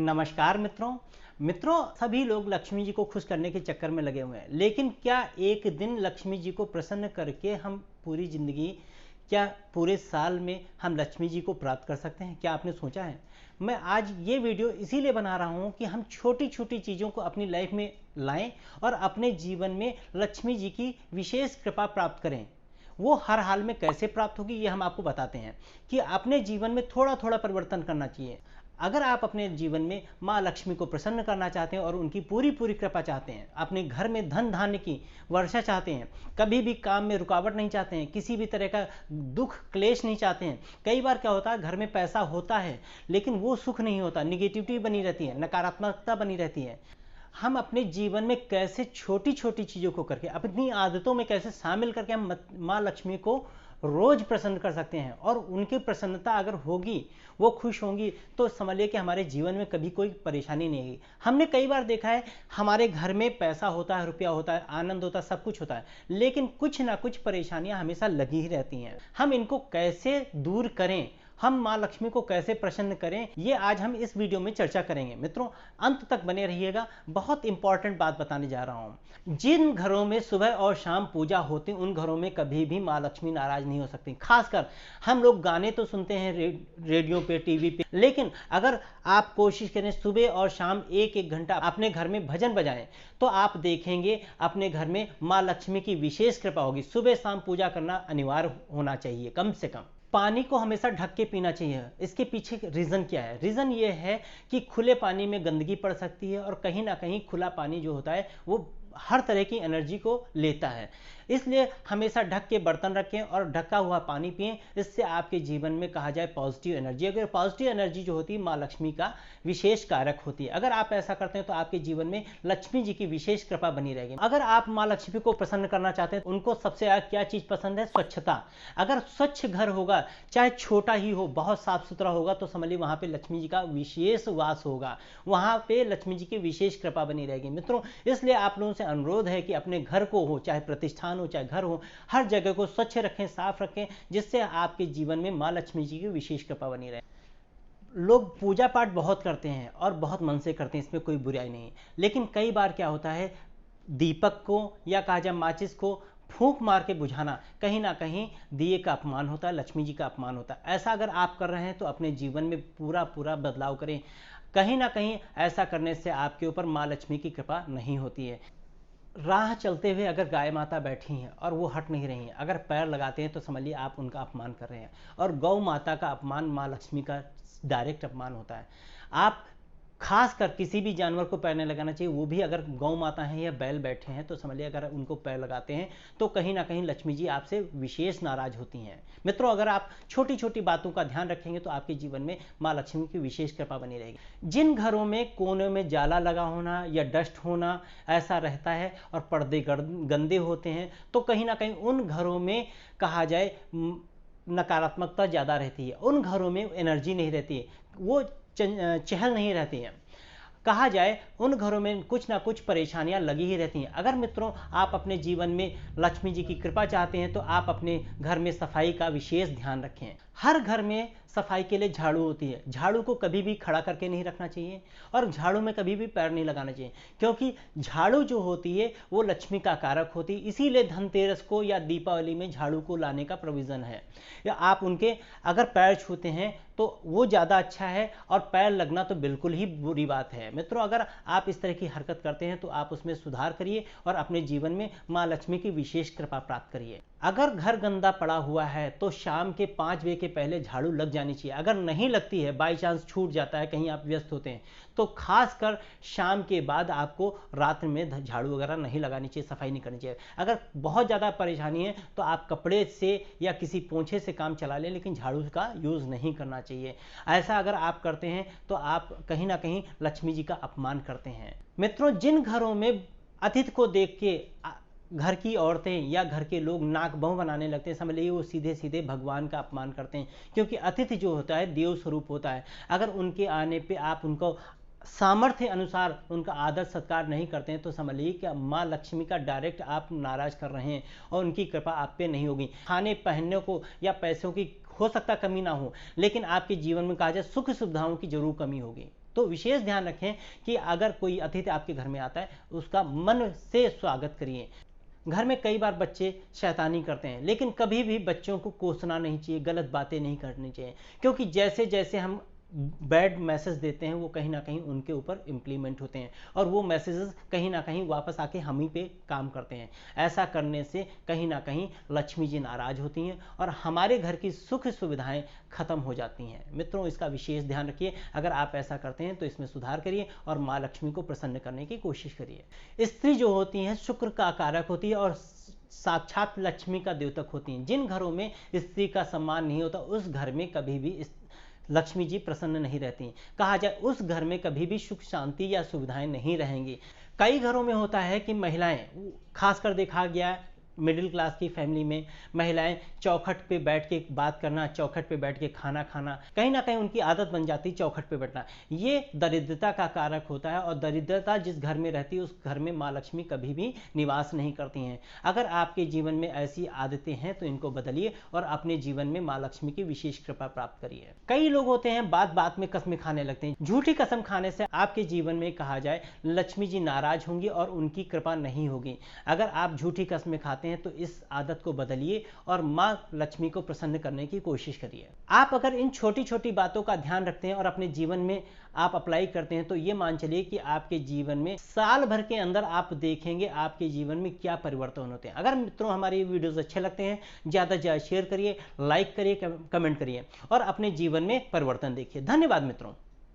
नमस्कार मित्रों। सभी लोग लक्ष्मी जी को खुश करने के चक्कर में लगे हुए हैं, लेकिन क्या एक दिन लक्ष्मी जी को प्रसन्न करके हम पूरी जिंदगी, क्या पूरे साल में हम लक्ष्मी जी को प्राप्त कर सकते हैं? क्या आपने सोचा है? मैं आज ये वीडियो इसीलिए बना रहा हूँ कि हम छोटी छोटी चीज़ों को अपनी लाइफ में लाएं और अपने जीवन में लक्ष्मी जी की विशेष कृपा प्राप्त करें। वो हर हाल में कैसे प्राप्त होगी, ये हम आपको बताते हैं कि अपने जीवन में थोड़ा थोड़ा परिवर्तन करना चाहिए। अगर आप अपने जीवन में माँ लक्ष्मी को प्रसन्न करना चाहते हैं और उनकी पूरी पूरी कृपा चाहते हैं, अपने घर में धन धान्य की वर्षा चाहते हैं, कभी भी काम में रुकावट नहीं चाहते हैं, किसी भी तरह का दुख क्लेश नहीं चाहते हैं। कई बार क्या होता है, घर में पैसा होता है लेकिन वो सुख नहीं होता, निगेटिविटी बनी रहती है, नकारात्मकता बनी रहती है। हम अपने जीवन में कैसे छोटी छोटी चीज़ों को करके अपनी आदतों में कैसे शामिल करके हम माँ लक्ष्मी को रोज प्रसन्न कर सकते हैं, और उनकी प्रसन्नता अगर होगी, वो खुश होंगी, तो समझिए कि हमारे जीवन में कभी कोई परेशानी नहीं आएगी। हमने कई बार देखा है, हमारे घर में पैसा होता है, रुपया होता है, आनंद होता है, सब कुछ होता है, लेकिन कुछ ना कुछ परेशानियां हमेशा लगी ही रहती हैं। हम इनको कैसे दूर करें, हम माँ लक्ष्मी को कैसे प्रसन्न करें, ये आज हम इस वीडियो में चर्चा करेंगे। मित्रों, अंत तक बने रहिएगा, बहुत इंपॉर्टेंट बात बताने जा रहा हूँ। जिन घरों में सुबह और शाम पूजा होती, उन घरों में कभी भी माँ लक्ष्मी नाराज नहीं हो सकती। खासकर हम लोग गाने तो सुनते हैं रेडियो पे, टीवी पे, लेकिन अगर आप कोशिश करें सुबह और शाम एक एक घंटा अपने घर में भजन बजाएं, तो आप देखेंगे अपने घर में माँ लक्ष्मी की विशेष कृपा होगी। सुबह शाम पूजा करना अनिवार्य होना चाहिए। कम से कम पानी को हमेशा ढक के पीना चाहिए। इसके पीछे रीज़न क्या है? रीज़न ये है कि खुले पानी में गंदगी पड़ सकती है, और कहीं ना कहीं खुला पानी जो होता है वो हर तरह की एनर्जी को लेता है। इसलिए हमेशा ढक के बर्तन रखें और ढका हुआ पानी पिएं। इससे आपके जीवन में कहा जाए पॉजिटिव एनर्जी, अगर पॉजिटिव एनर्जी जो होती है माँ लक्ष्मी का विशेष कारक होती है। अगर आप ऐसा करते हैं तो आपके जीवन में लक्ष्मी जी की विशेष कृपा बनी रहेगी। अगर आप माँ लक्ष्मी को प्रसन्न करना चाहते हैं, उनको सबसे ज़्यादा क्या चीज़ पसंद है? स्वच्छता। अगर स्वच्छ घर होगा, चाहे छोटा ही हो, बहुत साफ सुथरा होगा, तो समझ लीजिए वहाँ पे लक्ष्मी जी का विशेष वास होगा, वहाँ पे लक्ष्मी जी की विशेष कृपा बनी रहेगी। मित्रों, इसलिए आप लोगों से अनुरोध है कि अपने घर को हो, चाहे प्रतिष्ठान हो, चाहे घर हो, हर जगह को स्वच्छ रखें, साफ रखें, जिससे आपके जीवन में माँ लक्ष्मी जी की विशेष कृपा बनी रहे। लोग पूजा पाठ बहुत करते हैं और बहुत मन से करते हैं, इसमें कोई बुराई नहीं, लेकिन कई बार क्या होता है, दीपक को या कहा जाए माचिस को फूंक मार के बुझाना, कहीं ना कहीं दिए का अपमान होता है, लक्ष्मी जी का अपमान होता है। ऐसा अगर आप कर रहे हैं तो अपने जीवन में पूरा पूरा बदलाव करें। कहीं ना कहीं ऐसा करने से आपके ऊपर माँ लक्ष्मी की कृपा नहीं होती है। राह चलते हुए अगर गाय माता बैठी हैं और वो हट नहीं रही हैं, अगर पैर लगाते हैं, तो समझिए आप उनका अपमान कर रहे हैं, और गौ माता का अपमान माँ लक्ष्मी का डायरेक्ट अपमान होता है। आप खास कर किसी भी जानवर को पैर नहीं लगाना चाहिए, वो भी अगर गौ माता हैं या बैल बैठे हैं, तो समझिए अगर उनको पैर लगाते हैं तो कहीं ना कहीं लक्ष्मी जी आपसे विशेष नाराज होती हैं। मित्रों, अगर आप छोटी छोटी बातों का ध्यान रखेंगे तो आपके जीवन में माँ लक्ष्मी की विशेष कृपा बनी रहेगी। जिन घरों में कोने में जाला लगा होना या डस्ट होना ऐसा रहता है और पर्दे गंदे होते हैं, तो कहीं ना कहीं उन घरों में कहा जाए नकारात्मकता ज़्यादा रहती है, उन घरों में एनर्जी नहीं रहती है, वो चहल नहीं रहती हैं। कहा जाए उन घरों में कुछ ना कुछ परेशानियां लगी ही रहती हैं। अगर मित्रों आप अपने जीवन में लक्ष्मी जी की कृपा चाहते हैं, तो आप अपने घर में सफाई का विशेष ध्यान रखें। हर घर में सफाई के लिए झाड़ू होती है, झाड़ू को कभी भी खड़ा करके नहीं रखना चाहिए, और झाड़ू में कभी भी पैर नहीं लगाना चाहिए, क्योंकि झाड़ू जो होती है वो लक्ष्मी का कारक होती है। इसीलिए धनतेरस को या दीपावली में झाड़ू को लाने का प्रोविज़न है। या आप उनके अगर पैर छूते हैं तो वो ज़्यादा अच्छा है, और पैर लगना तो बिल्कुल ही बुरी बात है। मित्रों, अगर आप इस तरह की हरकत करते हैं तो आप उसमें सुधार करिए और अपने जीवन में माँ लक्ष्मी की विशेष कृपा प्राप्त करिए। अगर घर गंदा पड़ा हुआ है तो शाम के 5 बजे के पहले झाड़ू लग जानी चाहिए। अगर नहीं लगती है, बाई चांस छूट जाता है, कहीं आप व्यस्त होते हैं, तो खासकर शाम के बाद आपको रात में झाड़ू वगैरह नहीं लगानी चाहिए, सफाई नहीं करनी चाहिए। अगर बहुत ज़्यादा परेशानी है तो आप कपड़े से या किसी पोंछे से काम चला लें, लेकिन झाड़ू का यूज़ नहीं करना चाहिए। ऐसा अगर आप करते हैं तो आप कहीं ना कहीं लक्ष्मी जी का अपमान करते हैं। मित्रों, जिन घरों में अतिथि को देख के घर की औरतें या घर के लोग नाक बहू बनाने लगते हैं, समझ लीजिए वो सीधे सीधे भगवान का अपमान करते हैं, क्योंकि अतिथि जो होता है देव स्वरूप होता है। अगर उनके आने पे आप उनको सामर्थ्य अनुसार उनका आदर सत्कार नहीं करते हैं, तो समझ लीजिए कि माँ लक्ष्मी का डायरेक्ट आप नाराज कर रहे हैं और उनकी कृपा आप पे नहीं होगी। खाने पहनने को या पैसों की हो सकता कमी ना हो, लेकिन आपके जीवन में कहा जाए सुख सुविधाओं की जरूर कमी होगी। तो विशेष ध्यान रखें कि अगर कोई अतिथि आपके घर में आता है, उसका मन से स्वागत करिए। घर में कई बार बच्चे शैतानी करते हैं, लेकिन कभी भी बच्चों को कोसना नहीं चाहिए, गलत बातें नहीं करनी चाहिए, क्योंकि जैसे जैसे हम बैड मैसेज देते हैं वो कहीं ना कहीं उनके ऊपर इम्प्लीमेंट होते हैं और वो मैसेजेस कहीं ना कहीं वापस आके हम ही पे काम करते हैं। ऐसा करने से कहीं ना कहीं लक्ष्मी जी नाराज होती हैं और हमारे घर की सुख सुविधाएं खत्म हो जाती हैं। मित्रों, इसका विशेष ध्यान रखिए। अगर आप ऐसा करते हैं तो इसमें सुधार करिए और माँ लक्ष्मी को प्रसन्न करने की कोशिश करिए। स्त्री जो होती हैं शुक्र का कारक होती है और साक्षात लक्ष्मी का द्योतक होती हैं। जिन घरों में स्त्री का सम्मान नहीं होता उस घर में कभी भी लक्ष्मी जी प्रसन्न नहीं रहती। कहा जाए उस घर में कभी भी सुख शांति या सुविधाएं नहीं रहेंगी। कई घरों में होता है कि महिलाएं, खासकर देखा गया मिडिल क्लास की फैमिली में, महिलाएं चौखट पे बैठ के बात करना, चौखट पे बैठ के खाना खाना, कहीं ना कहीं उनकी आदत बन जाती है चौखट पे बैठना। ये दरिद्रता का कारक होता है और दरिद्रता जिस घर में रहती है उस घर में माँ लक्ष्मी कभी भी निवास नहीं करती हैं। अगर आपके जीवन में ऐसी आदतें हैं तो इनको बदलिए और अपने जीवन में माँ लक्ष्मी की विशेष कृपा प्राप्त करिए। कई लोग होते हैं बात बात में कसमें खाने लगते हैं। झूठी कसम खाने से आपके जीवन में कहा जाए लक्ष्मी जी नाराज होंगी और उनकी कृपा नहीं होगी। अगर आप झूठी कसमें खाते हैं तो इस आदत को बदलिए और मां लक्ष्मी को प्रसन्न करने की कोशिश करिए। आप अगर इन छोटी छोटी बातों का ध्यान रखते हैं और अपने जीवन में आप अप्लाई करते हैं तो ये मान चलिए कि आपके जीवन में साल भर के अंदर आप देखेंगे आपके जीवन में क्या परिवर्तन होते हैं। अगर मित्रों हमारे वीडियोस अच्छे लगते हैं, ज्यादा से ज्यादा शेयर करिए, लाइक करिए, कमेंट करिए और अपने जीवन में परिवर्तन देखिए। धन्यवाद मित्रों।